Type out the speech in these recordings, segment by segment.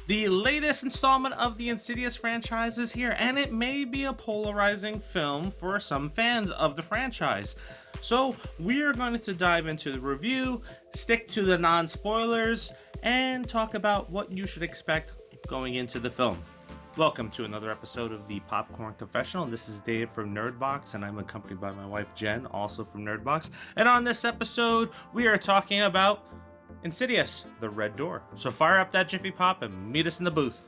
The latest installment of the Insidious franchise is here, and it may be a polarizing film for some fans of the franchise. So, we're going to dive into the review, stick to the non-spoilers, and talk about what you should expect going into the film. Welcome to another episode of the Popcorn Confessional. This is Dave from Nerdbox, and I'm accompanied by my wife Jenn, also from Nerdbox. And on this episode, we are talking about Insidious The Red Door. So fire up that Jiffy Pop and meet us in the booth.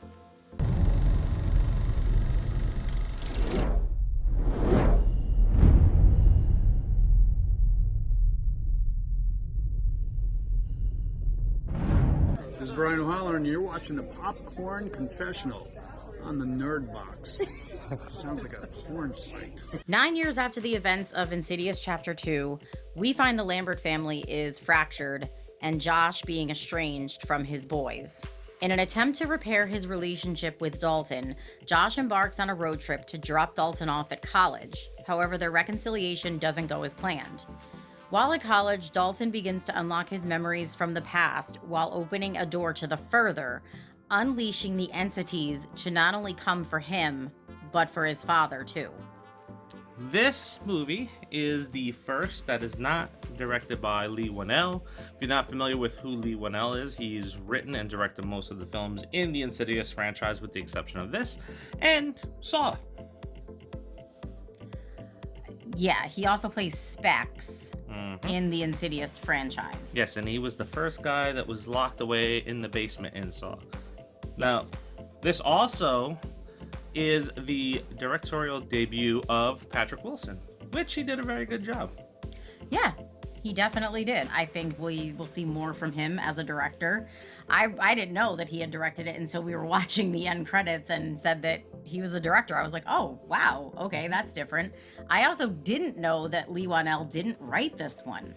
This is Brian O'Holler, and you're watching the Popcorn Confessional on the Nerdbox. Sounds like a porn site. 9 years after the events of Insidious Chapter 2, we find the Lambert family is fractured and Josh being estranged from his boys. In an attempt to repair his relationship with Dalton, Josh embarks on a road trip to drop Dalton off at college. However, their reconciliation doesn't go as planned. While at college, Dalton begins to unlock his memories from the past while opening a door to the further, unleashing the entities to not only come for him, but for his father too. This movie is the first that is not directed by Leigh Whannell. If you're not familiar with who Leigh Whannell is, he's written and directed most of the films in the Insidious franchise with the exception of this, and Saw. Yeah, he also plays Specs in the Insidious franchise. Yes, and he was the first guy that was locked away in the basement in Saw. Now, this also is the directorial debut of Patrick Wilson, which he did a very good job. Yeah, he definitely did. I think we will see more from him as a director. I didn't know that he had directed it until we were watching the end credits and said that he was a director. I was like, oh, wow, okay, that's different. I also didn't know that Leigh Whannell didn't write this one.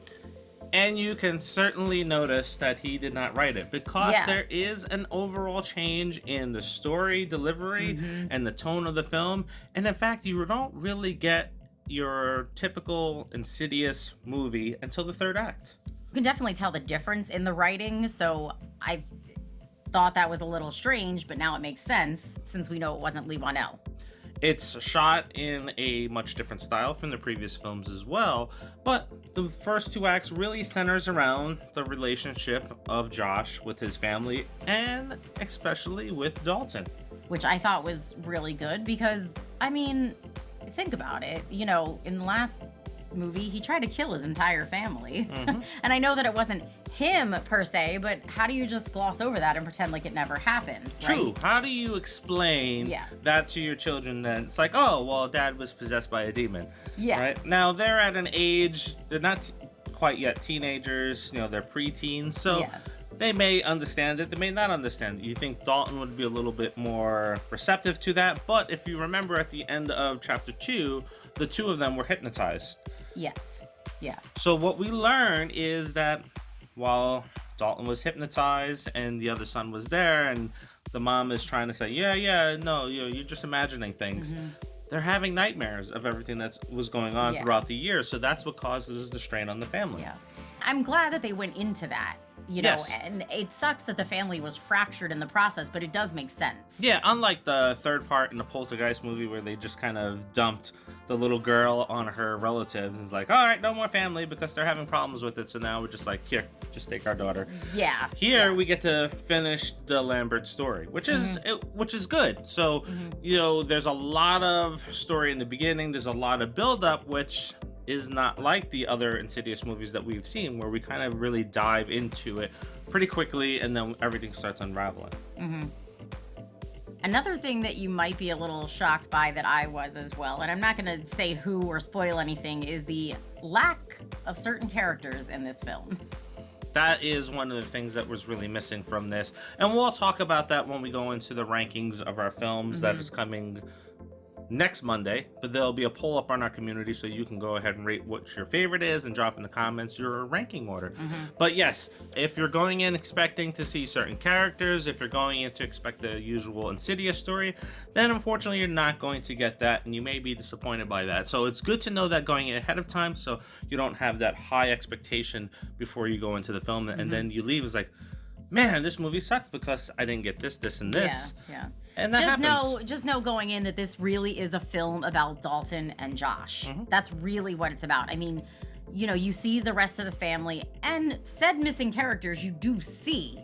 And you can certainly notice that he did not write it because there is an overall change in the story delivery and the tone of the film. And in fact, you don't really get your typical Insidious movie until the third act. You can definitely tell the difference in the writing, so I thought that was a little strange, but now it makes sense since we know it wasn't Leigh Whannell. It's shot in a much different style from the previous films as well, but the first two acts really centers around the relationship of Josh with his family and especially with Dalton. Which I thought was really good because, I mean, think about it. You know, in the last movie, he tried to kill his entire family. And I know that it wasn't him per se, but how do you just gloss over that and pretend like it never happened? True. Right? How do you explain that to your children that it's like, oh, well, dad was possessed by a demon? Yeah. Right? Now, they're at an age, they're not quite yet teenagers, you know, they're preteens, so they may understand it, they may not understand it. You think Dalton would be a little bit more receptive to that, but if you remember at the end of chapter 2, the two of them were hypnotized. Yes. Yeah. So what we learn is that while Dalton was hypnotized and the other son was there and the mom is trying to say, no, you're just imagining things. They're having nightmares of everything that was going on throughout the year. So that's what causes the strain on the family. Yeah. I'm glad that they went into that, you know, and it sucks that the family was fractured in the process, but it does make sense. Yeah, unlike the third part in the Poltergeist movie where they just kind of dumped the little girl on her relatives. It's like, all right, no more family because they're having problems with it. So now we're just like, here, just take our daughter. Yeah. Here we get to finish the Lambert story, which is good. So, you know, there's a lot of story in the beginning. There's a lot of build-up, which is not like the other Insidious movies that we've seen where we kind of really dive into it pretty quickly and then everything starts unraveling. Another thing that you might be a little shocked by that I was as well, and I'm not going to say who or spoil anything, is the lack of certain characters in this film. That is one of the things that was really missing from this. And we'll talk about that when we go into the rankings of our films that is coming next Monday, but there'll be a poll up on our community so you can go ahead and rate what your favorite is and drop in the comments your ranking order. But yes, if you're going in expecting to see certain characters, if you're going in to expect the usual Insidious story, then unfortunately you're not going to get that and you may be disappointed by that. So it's good to know that going in ahead of time so you don't have that high expectation before you go into the film and then you leave. It's like, man, this movie sucked because I didn't get this, and this. Yeah. And that happens. Just know going in that this really is a film about Dalton and Josh. That's really what it's about. I mean, you know, you see the rest of the family and said missing characters you do see,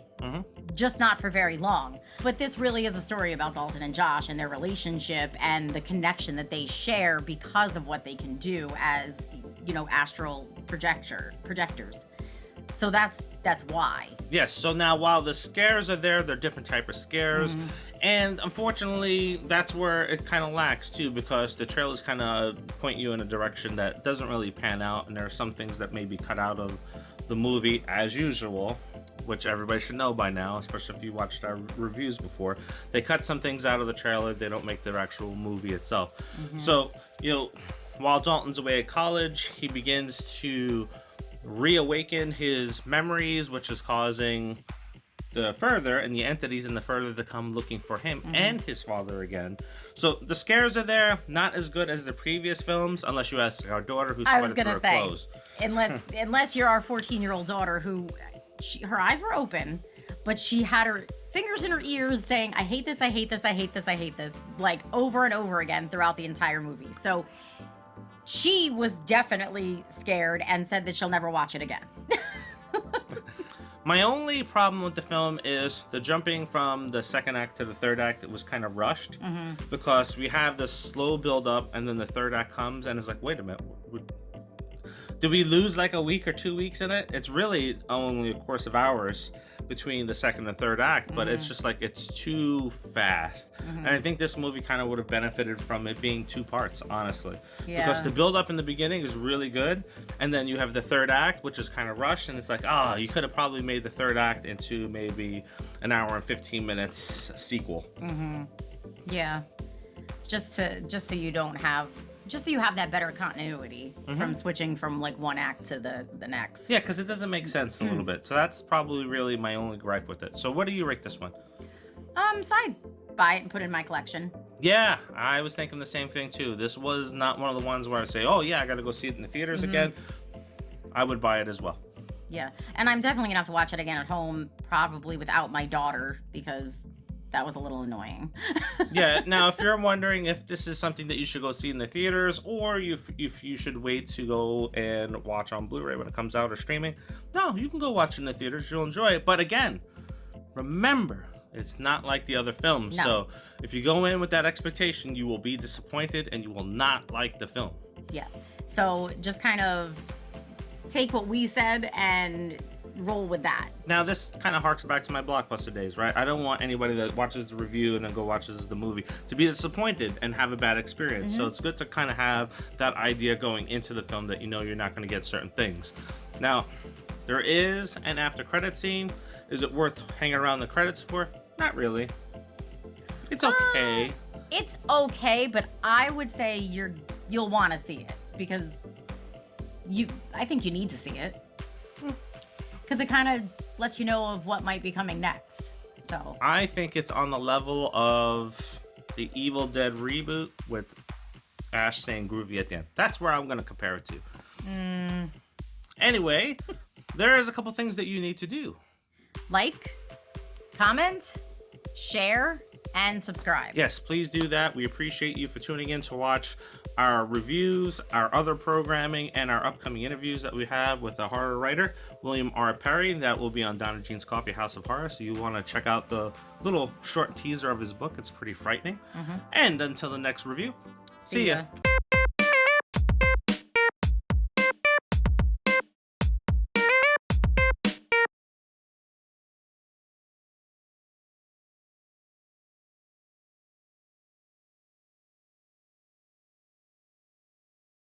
just not for very long. But this really is a story about Dalton and Josh and their relationship and the connection that they share because of what they can do as, you know, astral projectors. So that's why. Yes, so now while the scares are there, they're different type of scares. And unfortunately, that's where it kind of lacks too, because the trailers kind of point you in a direction that doesn't really pan out, and there are some things that may be cut out of the movie as usual, which everybody should know by now, especially if you watched our reviews before. They cut some things out of the trailer, they don't make the actual movie itself. So, you know, while Dalton's away at college, he begins to reawaken his memories, which is causing the Further and the entities in the Further to come looking for him and his father again. So the scares are there, not as good as the previous films, unless you ask our daughter who sweated through her clothes. Unless you're our 14-year-old daughter who, her eyes were open, but she had her fingers in her ears saying, I hate this, I hate this, I hate this, I hate this, like over and over again throughout the entire movie. So she was definitely scared and said that she'll never watch it again. My only problem with the film is the jumping from the second act to the third act. It was kind of rushed because we have this slow build up and then the third act comes and it's like, wait a minute, did we lose like a week or 2 weeks in it? It's really only a course of hours between the second and third act, but it's just like it's too fast. And I think this movie kind of would have benefited from it being 2 parts, honestly. Because the build up in the beginning is really good, and then you have the third act, which is kind of rushed, and it's like, you could have probably made the third act into maybe an hour and 15 minutes sequel. Yeah. Just so you don't have, just so you have that better continuity from switching from like one act to the next. Yeah, because it doesn't make sense a little bit. So that's probably really my only gripe with it. So what do you rate this one? So I'd buy it and put it in my collection. Yeah, I was thinking the same thing too. This was not one of the ones where I say, oh yeah, I gotta go see it in the theaters again. I would buy it as well. Yeah, and I'm definitely gonna have to watch it again at home, probably without my daughter, because that was a little annoying. Yeah, now if you're wondering if this is something that you should go see in the theaters or if you should wait to go and watch on Blu-ray when it comes out or streaming, no, you can go watch it in the theaters. You'll enjoy it. But again, remember, it's not like the other films. No. So if you go in with that expectation, you will be disappointed and you will not like the film. Yeah, so just kind of take what we said and roll with that. Now this kind of harks back to my Blockbuster days, right? I don't want anybody that watches the review and then go watches the movie to be disappointed and have a bad experience. So it's good to kind of have that idea going into the film that you know you're not going to get certain things. Now, there is an after credit scene. Is it worth hanging around the credits for? Not really. It's okay. It's okay, but I would say you'll want to see it because I think you need to see it. Because it kind of lets you know of what might be coming next. So I think it's on the level of the Evil Dead reboot with Ash saying groovy at the end. That's where I'm going to compare it to. Anyway, there is a couple things that you need to do. Like, comment, share, and subscribe. Yes, please do that. We appreciate you for tuning in to watch our reviews, our other programming, and our upcoming interviews that we have with a horror writer, William R. Perry. That will be on Donna Jean's Coffee House of Horror, so you want to check out the little short teaser of his book. It's pretty frightening. And until the next review, see ya.